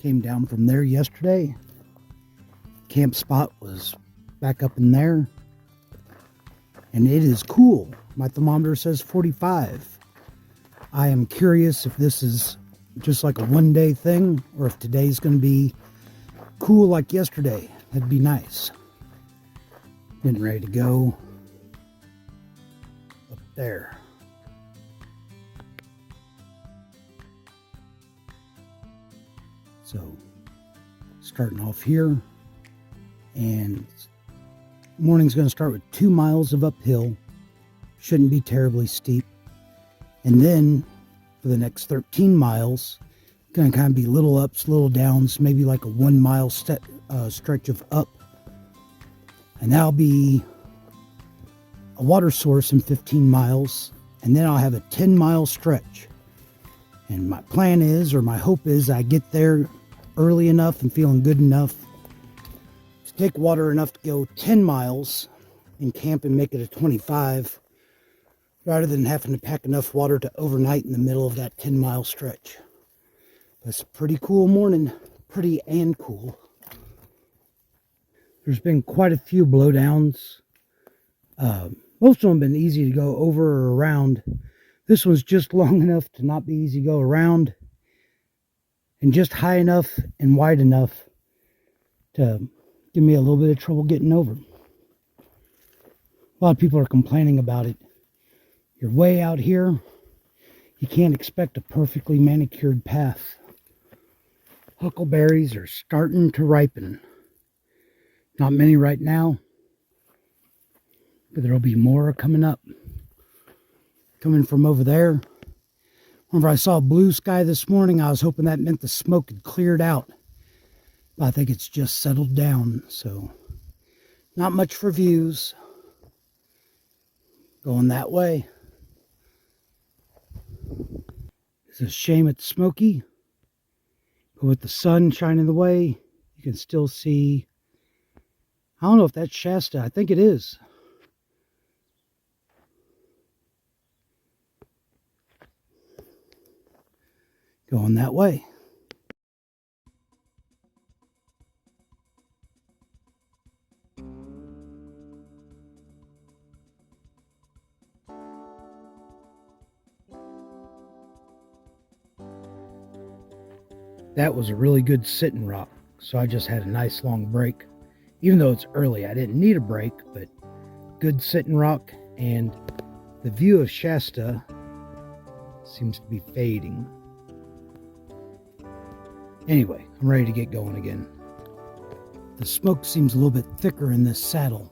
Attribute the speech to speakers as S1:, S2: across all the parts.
S1: Came down from there yesterday. Camp spot was back up in there. And it is cool. My thermometer says 45. I am curious if this is just like a one-day thing or if today's going to be cool like yesterday. That'd be nice. Getting ready to go up there. So, starting off here, and morning's going to start with 2 miles of uphill. Shouldn't be terribly steep. And then for the next 13 miles, going to kind of be little ups, little downs, maybe like a 1 mile stretch of up. And that'll be a water source in 15 miles. And then I'll have a 10-mile stretch. And my plan is, or my hope is, I get there early enough and feeling good enough to take water enough to go 10 miles and camp and make it a 25, rather than having to pack enough water to overnight in the middle of that 10-mile stretch. That's a pretty cool morning. Pretty and cool. There's been quite a few blowdowns. Most of them have been easy to go over or around. This one's just long enough to not be easy to go around, and just high enough and wide enough to give me a little bit of trouble getting over. A lot of people are complaining about it. You're way out here. You can't expect a perfectly manicured path. Huckleberries are starting to ripen. Not many right now, but there'll be more coming up. Coming from over there. Whenever I saw blue sky this morning, I was hoping that meant the smoke had cleared out. But I think it's just settled down, so not much for views. Going that way. It's a shame it's smoky, but with the sun shining the way, you can still see. I don't know if that's Shasta. I think it is. Going that way. That was a really good sitting rock, so I just had a nice long break. Even though it's early, I didn't need a break, but good sitting rock, and the view of Shasta seems to be fading. Anyway, I'm ready to get going again. The smoke seems a little bit thicker in this saddle,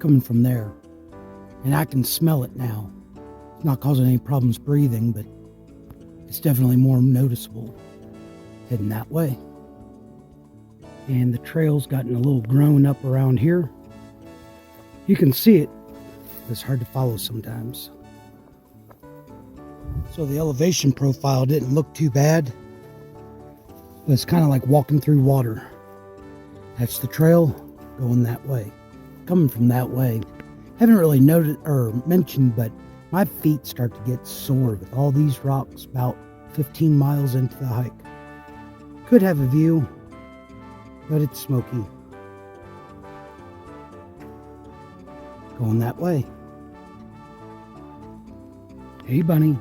S1: coming from there, and I can smell it now. It's not causing any problems breathing, but it's definitely more noticeable. Heading that way. And the trail's gotten a little grown up around here. You can see it, but it's hard to follow sometimes. So the elevation profile didn't look too bad, but it's kind of like walking through water. That's the trail going that way. Coming from that way. Haven't really noted or mentioned, but my feet start to get sore with all these rocks about 15 miles into the hike. Could have a view, but it's smoky. Going that way. Hey, bunny.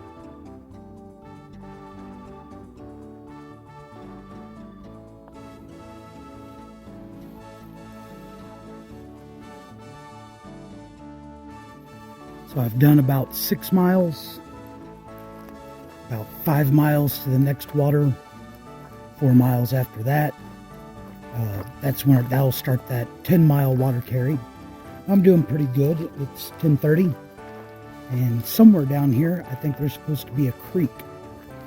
S1: So I've done about 6 miles, about 5 miles to the next water. 4 miles after that. That's when that'll start that 10-mile water carry. I'm doing pretty good. It's 10:30, and somewhere down here, I think there's supposed to be a creek.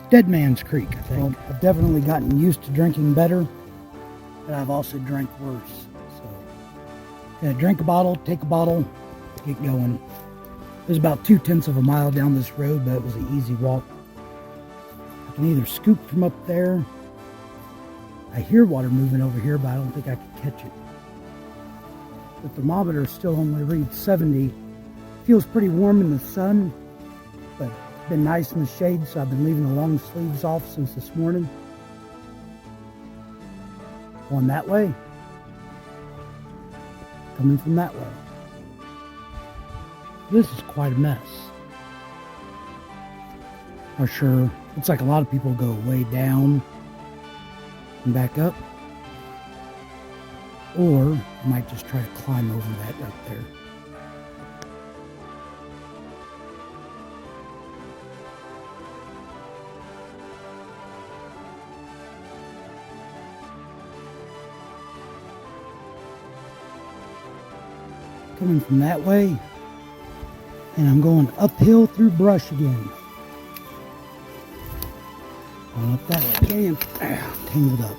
S1: Dead Man's Creek, I think. Well, I've definitely gotten used to drinking better, but I've also drank worse. So, gonna drink a bottle, take a bottle, get going. It was about 2/10 of a mile down this road, but it was an easy walk. I can either scoop from up there. I hear water moving over here, but I don't think I can catch it. The thermometer still only reads 70. Feels pretty warm in the sun, but it's been nice in the shade, so I've been leaving the long sleeves off since this morning. Going that way. Coming from that way. This is quite a mess. Not sure. Looks like a lot of people go way down and back up. Or I might just try to climb over that right there. Coming from that way, and I'm going uphill through brush again. Going up that way again. Tangled up.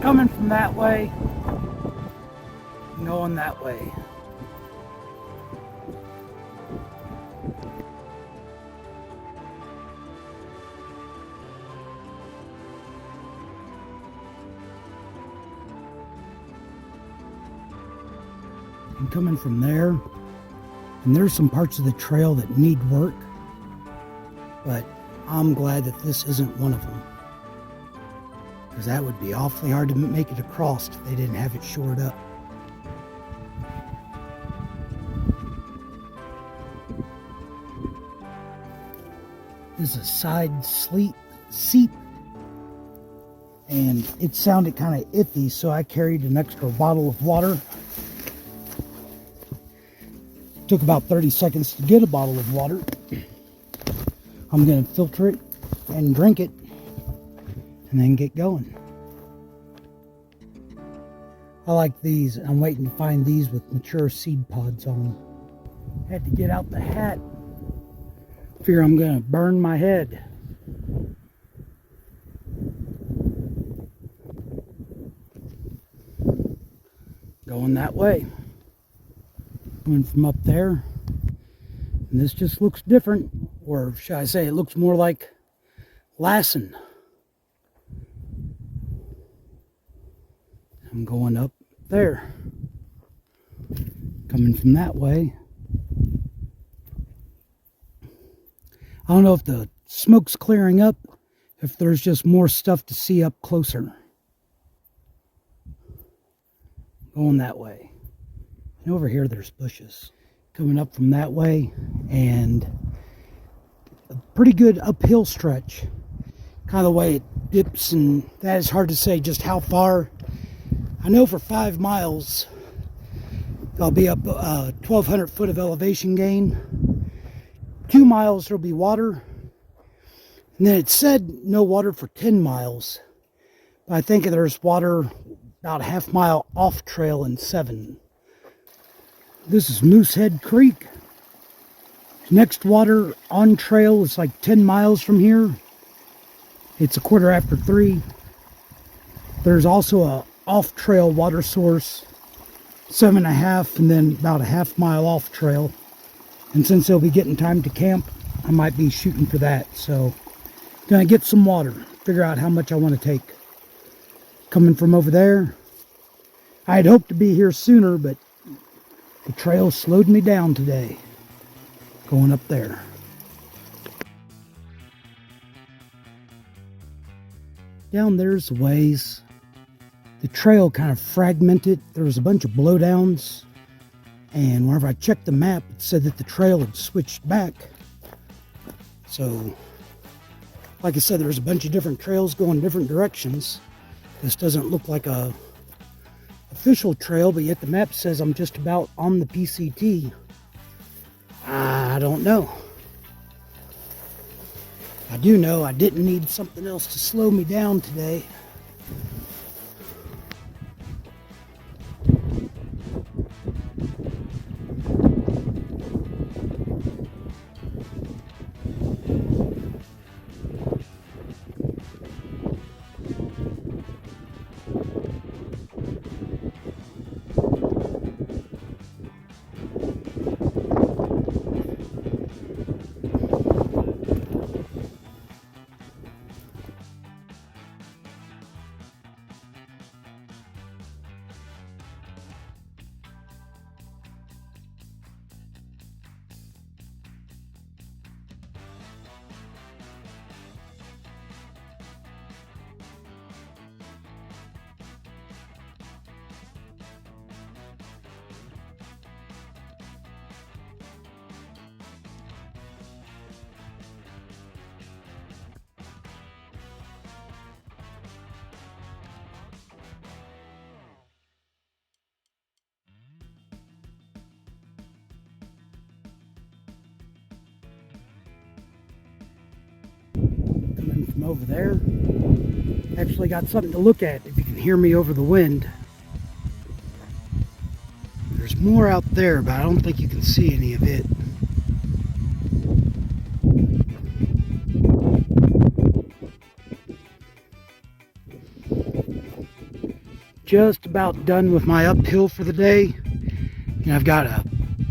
S1: Coming from that way, going that way. I'm coming from there, and there's some parts of the trail that need work, but I'm glad that this isn't one of them. Because that would be awfully hard to make it across if they didn't have it shored up. This is a side seat, and it sounded kind of iffy, so I carried an extra bottle of water. Took about 30 seconds to get a bottle of water. I'm going to filter it and drink it, and then get going. I like these. I'm waiting to find these with mature seed pods on them. Had to get out the hat. Fear I'm gonna burn my head. Going that way. Coming from up there. And this just looks different. Or should I say it looks more like Lassen. I'm going up there. Coming from that way. I don't know if the smoke's clearing up, if there's just more stuff to see up closer. Going that way. And over here there's bushes. Coming up from that way, and a pretty good uphill stretch. Kind of the way it dips, and that is hard to say just how far. I know for 5 miles, I'll be up 1,200 foot of elevation gain. 2 miles, there'll be water. And then it said no water for 10 miles. But I think there's water about a half mile off trail in 7. This is Moosehead Creek. Next water on trail is like 10 miles from here. It's 3:15. There's also a off-trail water source, 7.5, and then about a half mile off trail. And since they'll be getting time to camp, I might be shooting for that. So, gonna get some water, figure out how much I want to take. Coming from over there, I had hoped to be here sooner, but the trail slowed me down today. Going up there. Down there's a ways. The trail kind of fragmented. There was a bunch of blowdowns, and whenever I checked the map, it said that the trail had switched back. So, like I said, there's a bunch of different trails going different directions. This doesn't look like a official trail, but yet the map says I'm just about on the PCT. I don't know. I do know I didn't need something else to slow me down today. over there. Actually got something to look at if you can hear me over the wind. There's more out there, but I don't think you can see any of it. Just about done with my uphill for the day. And I've got a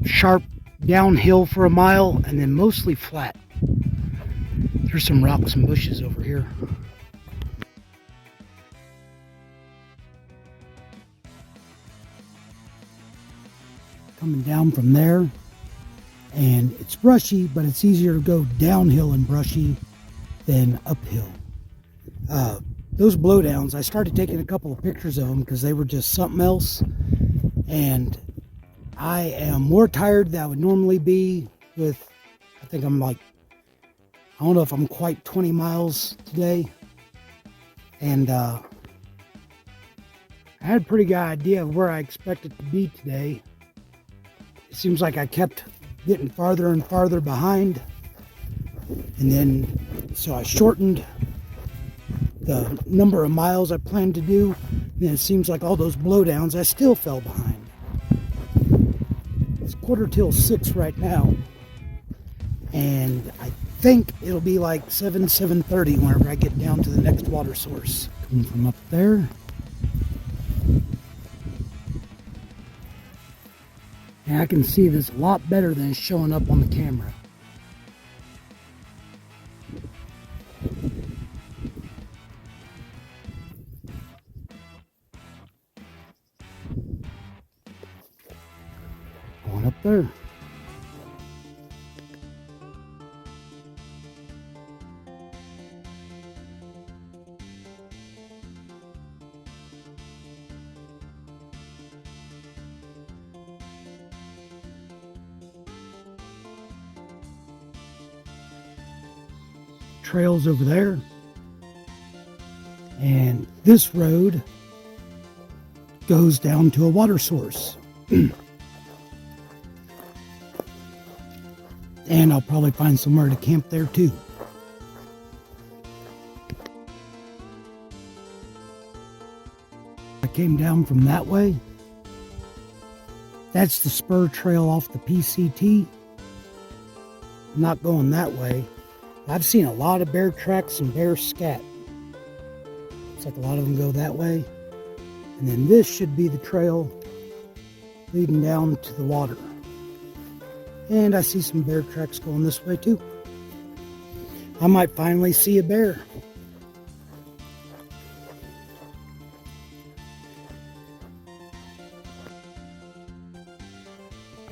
S1: sharp downhill for a mile and then mostly flat. There's some rocks and bushes over here. Coming down from there, and it's brushy, but it's easier to go downhill and brushy than uphill. Those blowdowns, I started taking a couple of pictures of them because they were just something else, and I am more tired than I would normally be with, I think I'm like, I don't know if I'm quite 20 miles today, and I had a pretty good idea of where I expected to be today. It seems like I kept getting farther and farther behind, and then so I shortened the number of miles I planned to do, and it seems like all those blowdowns I still fell behind. It's 5:45 right now, and I think it'll be like 7:30 whenever I get down to the next water source. Coming from up there. And I can see this a lot better than it's showing up on the camera. Going up there. Trails over there, and this road goes down to a water source. And I'll probably find somewhere to camp there too. I came down from that way. That's the spur trail off the PCT. I'm not going that way. I've seen a lot of bear tracks and bear scat. Looks like a lot of them go that way. And then this should be the trail leading down to the water. And I see some bear tracks going this way too. I might finally see a bear.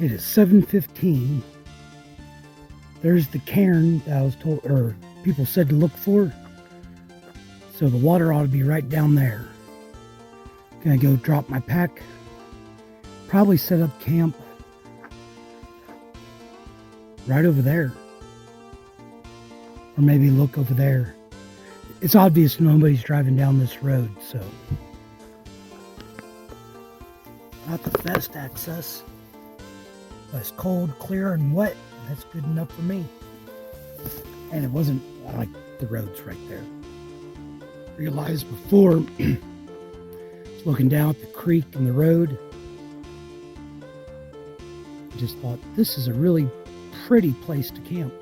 S1: It is 7:15. There's the cairn that I was told, or people said to look for. So the water ought to be right down there. Gonna go drop my pack. Probably set up camp right over there. Or maybe look over there. It's obvious nobody's driving down this road, so. Not the best access. But it's cold, clear, and wet. That's good enough for me. And it wasn't, I like the roads right there. Realized before, looking down at the creek and the road, I just thought, this is a really pretty place to camp.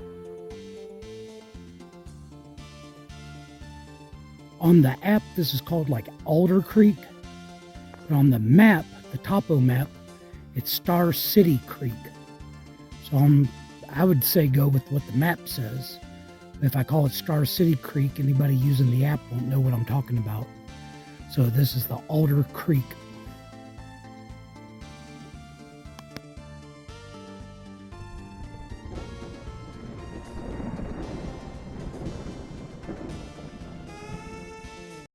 S1: On the app, this is called like Alder Creek. But on the map, the topo map, it's Star City Creek. So I would say go with what the map says. If I call it Star City Creek, anybody using the app won't know what I'm talking about. So this is the Alder Creek